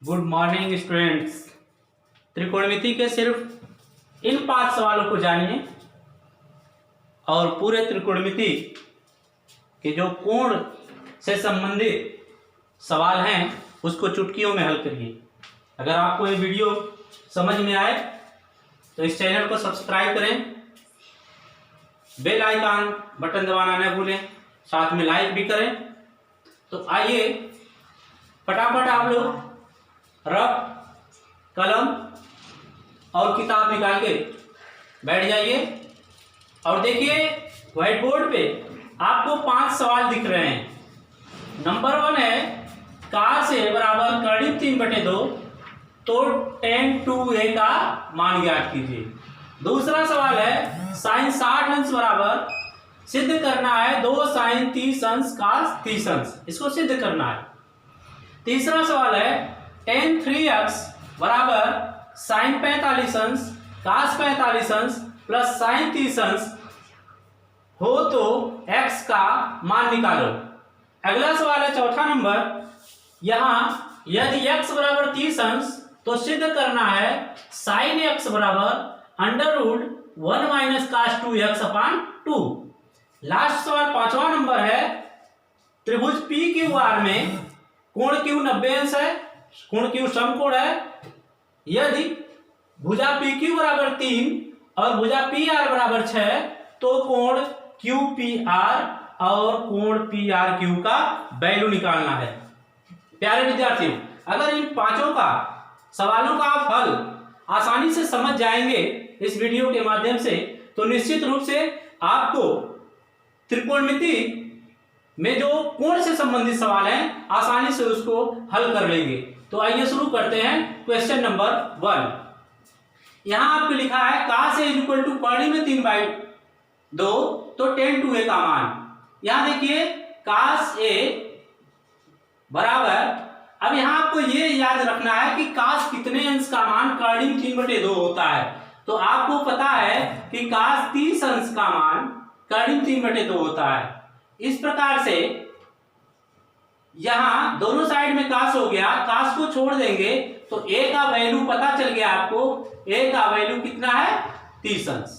Good morning students. त्रिकोणमिति के सिर्फ इन 5 सवालों को जानिए और पूरे त्रिकोणमिति के जो कोण से संबंधित सवाल हैं उसको चुटकियों में हल करिए। अगर आपको ये वीडियो समझ में आए तो इस चैनल को सब्सक्राइब करें, बेल आइकन बटन दबाना न भूलें, साथ में लाइक भी करें। तो आइए फटाफट आप लोग रफ कलम और किताब निकाल के बैठ जाइए और देखिए व्हाइट बोर्ड पे आपको 5 सवाल दिख रहे हैं। नंबर 1 है cos a बराबर कर्णिक 3/2 तो tan 2a का मान ज्ञात कीजिए। दूसरा सवाल है sin 60 अंश बराबर सिद्ध करना है 2 sin 30 अंश cos 30 अंश, इसको सिद्ध करना है। तीसरा सवाल है tan 3x बराबर sin 45 अंश cos 45 अंश प्लस sin 30 अंश हो तो x का मान निकालो। अगला सवाल है चौथा नंबर, यहां यदि x बराबर 30 अंश तो सिद्ध करना है sin x बराबर √1 माइनस cos 2x/2। लास्ट सवाल 5वां नंबर है, त्रिभुज PQR में कोण Q 90 अंश है, कोण Q समकोण है। यदि भुजा PQ बराबर 3 और भुजा PR बराबर 6 तो कोण QPR और कोण PRQ का वैल्यू निकालना है। प्यारे विद्यार्थियों, अगर इन 5 का सवालों का आप हल आसानी से समझ जाएंगे इस वीडियो के माध्यम से तो निश्चित रूप से आपको त्रिकोणमिति में जो कोण से संबंधित सवाल हैं आसानी से उसको हल कर लेंगे। तो आइए शुरू करते हैं क्वेश्चन नंबर 1। यहां आपको लिखा है cos a = कर्णी में 3/2 तो tan 2a का मान। यहां देखिए cos a बराबर, अब यहां आपको ये याद रखना है कि cos कितने अंश का मान कर्णी में 3/2 होता है। तो आपको पता है कि cos 30 अंश का मान कर्णी में 3/2 होता है। इस प्रकार से यहां दोनों साइड में cos हो गया, cos को छोड़ देंगे तो a का वैल्यू पता चल गया आपको। a का वैल्यू कितना है 30 अंश।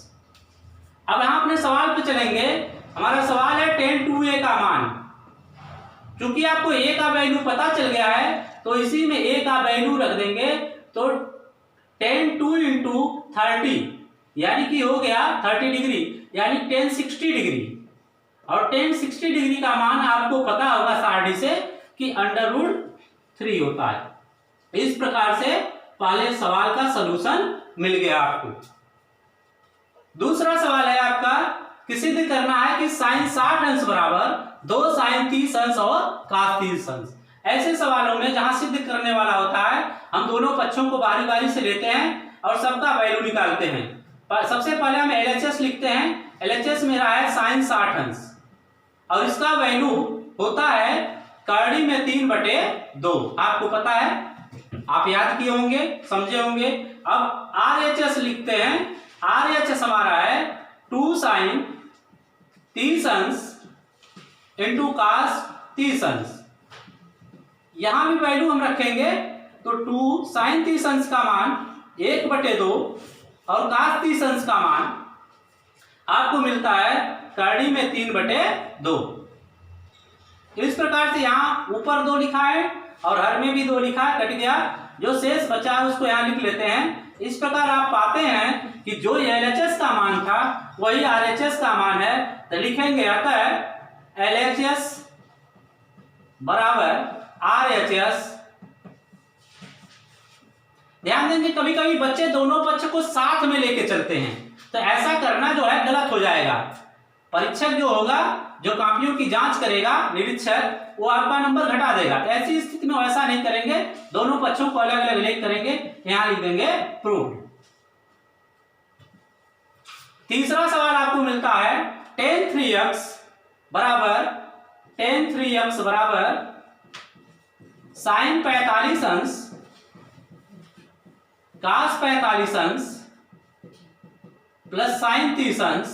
अब यहां अपने सवाल पे चलेंगे। हमारा सवाल है tan 2a का मान। चूंकि आपको a का वैल्यू पता चल गया है तो इसी में a का वैल्यू रख देंगे तो tan 2 × 30 यानी कि हो गया 30 डिग्री यानी tan 60 डिग्री। और tan 60 डिग्री का मान आपको पता होगा सारणी से कि √3 होता है। इस प्रकार से पहले सवाल का सलूशन मिल गया आपको। दूसरा सवाल है आपका कि सिद्ध करना है कि sin 60 अंश बराबर 2 sin 30 अंश और cos 30 अंश। ऐसे सवालों में जहां सिद्ध करने वाला होता है हम दोनों पक्षों को बारी बारी से लेते हैं और सबका वैल्यू निकालते हैं। सबसे पहले हम LHS लिखते हैं। LHS मेरा है sin 60 अंश और इसका वैल्यू होता है कर्णी में 3/2। आपको पता है, आप याद किए होंगे, समझे होंगे। अब RHS लिखते हैं। RHS हमारा है 2 sin 30 अंश इंटू cos 30 अंश। यहां भी वैल्यू हम रखेंगे तो 2 sin 30 अंश का मान 1/2 और cos 30 अंश का मान आपको मिलता है कर्णी में 3/2। इस प्रकार से यहां ऊपर 2 लिखा है और हर में भी 2 लिखा है, कट गया। जो शेष बचा है उसको यहां लिख लेते हैं। इस प्रकार आप पाते हैं कि जो LHS का मान था वही RHS का मान है। तो लिखेंगे अतः LHS बराबर RHS। ध्यान देंगे कभी कभी बच्चे दोनों पक्ष को साथ में लेके चलते हैं तो ऐसा करना जो है गलत हो जाएगा। परीक्षक जो होगा, जो कॉपियों की जांच करेगा, निरीक्षक, वो आपका नंबर घटा देगा। तो ऐसी स्थिति में वैसा नहीं करेंगे, दोनों पक्षों को अलग अलग लेख करेंगे। यहां लिख देंगे प्रूव्ड। तीसरा सवाल आपको मिलता है tan 3x बराबर sin 45 अंश cos 45 अंश प्लस sin 30 अंश।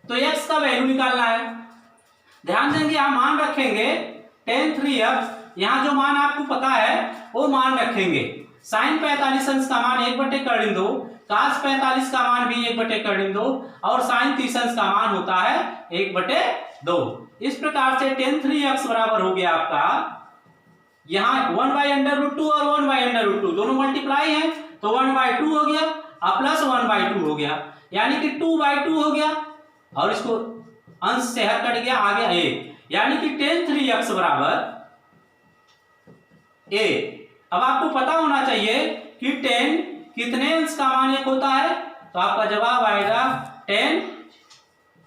तो x का वैल्यू निकालना है। ध्यान देंगे, हम मान रखेंगे tan 3x यहाँ जो मान आपको पता है वो मान रखेंगे। साइन 45 अंश का मान 1/2, cos 45 का मान भी 1/2 और साइन 30 अंश का मान होता है 1/2। इस प्रकार से tan 3x बराबर हो गया आपका, यहाँ 1/√2 और 1/√2 दोनों मल्टीप्लाई है तो 1/2 हो गया और प्लस 1/2 हो गया, यानी कि 2/2 हो गया और इसको अंश से हर कट गया, आ गया 1, यानी कि tan 3x बराबर a। अब आपको पता होना चाहिए कि tan कितने अंश का मान 1 होता है, तो आपका जवाब आएगा tan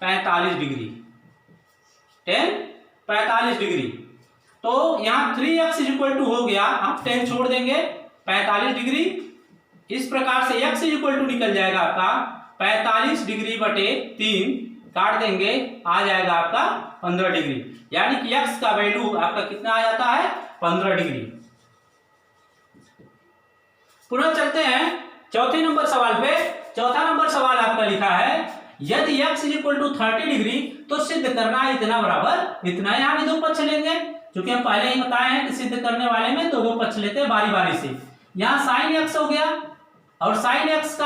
45 डिग्री, tan 45 डिग्री। तो यहाँ 3x = हो गया, आप tan छोड़ देंगे 45 डिग्री, इस प्रकार से x = निकल जाएगा आपका 45 डिग्री बटे 3, काट देंगे, आ जाएगा आपका 15 डिग्री, यानी कि x का वैल्यू आपका कितना आ जाता है 15 डिग्री। पुनः चलते हैं चौथे नंबर सवाल पे। चौथा नंबर सवाल आपका लिखा है यदि x = 30 डिग्री तो सिद्ध करना है इतना बराबर इतना। यहाँ भी दो पक्ष लेंगे, क्योंकि हम पहले ही बताए हैं कि सिद्ध करने वाले में तो दो पक्ष लेते हैं बारी बारी से। यहाँ sin x हो गया और sin x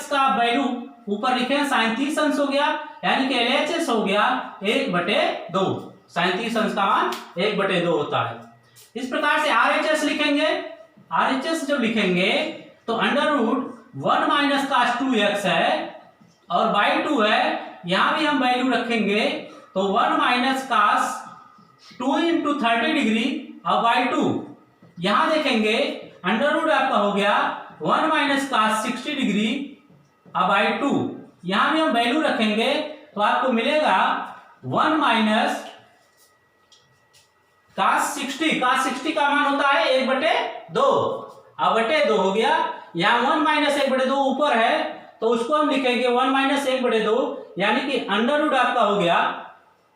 का वैल्यू ऊपर लिखे हैं sin 30 अंश हो गया, यानी कि LHS हो गया 1/2। sin 30 अंश का मान 1/2 होता है। इस प्रकार से RHS लिखेंगे, RHS जब लिखेंगे तो √1 - cos 2x है और /2 है, यहां भी हम वैल्यू रखेंगे तो 1 - cos 2 × 30 डिग्री और /2। यहां देखेंगे √ आपका हो गया 1 - cos 60 डिग्री और /2। यहां भी हम वैल्यू रखेंगे तो आपको मिलेगा 1 - cos 60 का मान होता है 1/2 और 2 हो गया। यहाँ 1 - 1/2 ऊपर है तो उसको हम लिखेंगे 1 - 1/2, यानी कि √ आपका हो गया,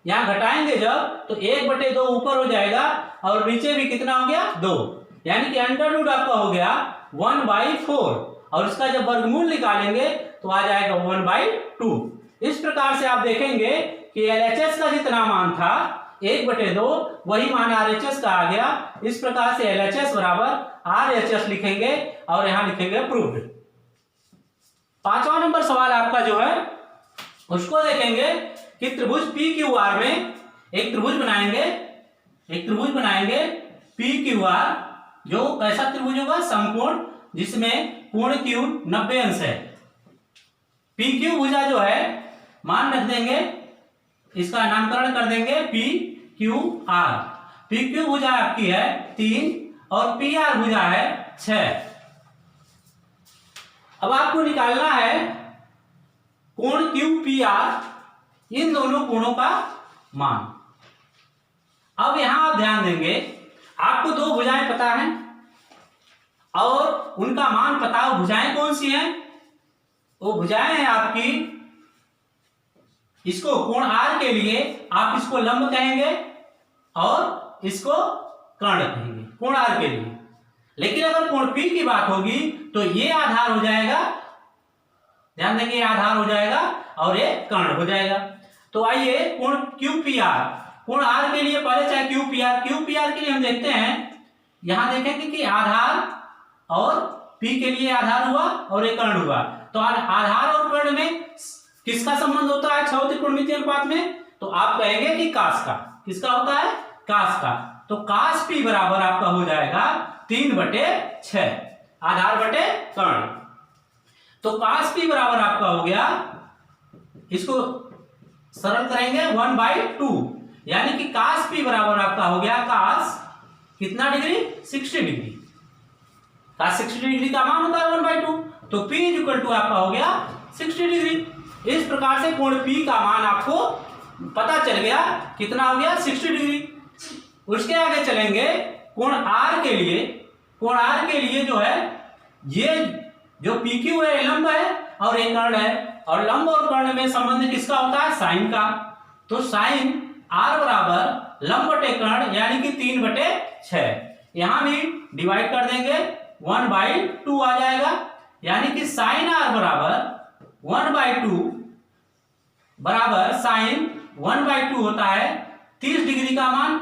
यहाँ घटाएंगे जब तो 1/2 ऊपर हो जाएगा और नीचे भी कितना हो गया 2, यानी कि √ आपका हो गया 1/4 और इसका जब वर्गमूल निकालेंगे तो आ जाएगा 1/2। इस प्रकार से आप देखेंगे कि LHS का जितना मान था 1/2 वही मान RHS का आ गया। इस प्रकार से LHS बराबर RHS लिखेंगे और यहां लिखेंगे प्रूव्ड। पांचवा नंबर सवाल आपका जो है उसको देखेंगे कि त्रिभुज PQR में एक त्रिभुज बनाएंगे PQR, जो कैसा त्रिभुज होगा समकोण, जिसमें कोण Q 90 अंश है। PQ भुजा जो है मान रख देंगे, इसका नामकरण कर देंगे PQR। PQ भुजा आपकी है 3 और PR भुजा है 6। अब आपको निकालना है कोण QPR, इन दोनों कोणों का मान। अब यहां आप ध्यान देंगे, आपको दो भुजाएं पता है और उनका मान पता हो। भुजाएं कौन सी हैं? वो भुजाएं हैं आपकी, इसको कोण R के लिए आप इसको लंब कहेंगे और इसको कर्ण कहेंगे कोण R के लिए। लेकिन अगर कोण P की बात होगी तो ये आधार हो जाएगा, ध्यान देंगे, ये आधार हो जाएगा और ये कर्ण हो जाएगा। तो आइए कोण QPR, कोण R के लिए पहले चाहे QPR के लिए हम देखते हैं। यहां देखेंगे कि आधार और P के लिए आधार हुआ और ये कर्ण हुआ, तो आधार और कर्ण में किसका संबंध होता है छह त्रिकोणमितीय अनुपात में? तो आप कहेंगे कि कास का। किसका होता है? कास का। तो कास P बराबर आपका हो जाएगा 3/6 आधार बटे कर्ण। तो कास P बराबर आपका हो गया, इसको सरल करेंगे 1/2, यानी कि कास P बराबर आपका हो गया कास कितना डिग्री 60 डिग्री। कास 60 डिग्री का मान होता है 1/2, तो P = आपका हो गया 60 डिग्री। इस प्रकार से कोण P का मान आपको पता चल गया, कितना हो गया 60 डिग्री। उसके आगे चलेंगे कोण R के लिए। कोण R के लिए जो है, ये जो PQ है लंब है और ये कर्ण है, और लंब और कर्ण में संबंध किसका होता है? साइन का। तो साइन R बराबर लंब बटे कर्ण, यानी कि 3/6। यहां भी डिवाइड कर देंगे 1/2 आ जाएगा, यानी कि साइन R बराबर 1/2 बराबर साइन 1/2 होता है 30 डिग्री का मान।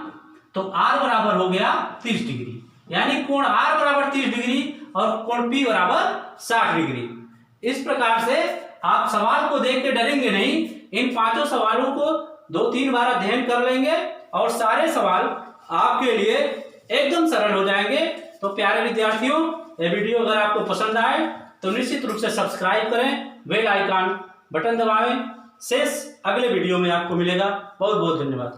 तो R बराबर हो गया 30 डिग्री, यानी कोण R बराबर 30 डिग्री और कोण P बराबर 60 डिग्री। इस प्रकार से आप सवाल को देख के डरेंगे नहीं, इन 5 सवालों को 2-3 बार अध्ययन कर लेंगे और सारे सवाल आपके लिए एकदम सरल हो जाएंगे। तो प्यारे विद्यार्थियों, ये वीडियो अगर आपको पसंद आए तो निश्चित रूप से सब्सक्राइब करें, बेल आइकन बटन दबाएं। शेष अगले वीडियो में आपको मिलेगा। बहुत बहुत धन्यवाद।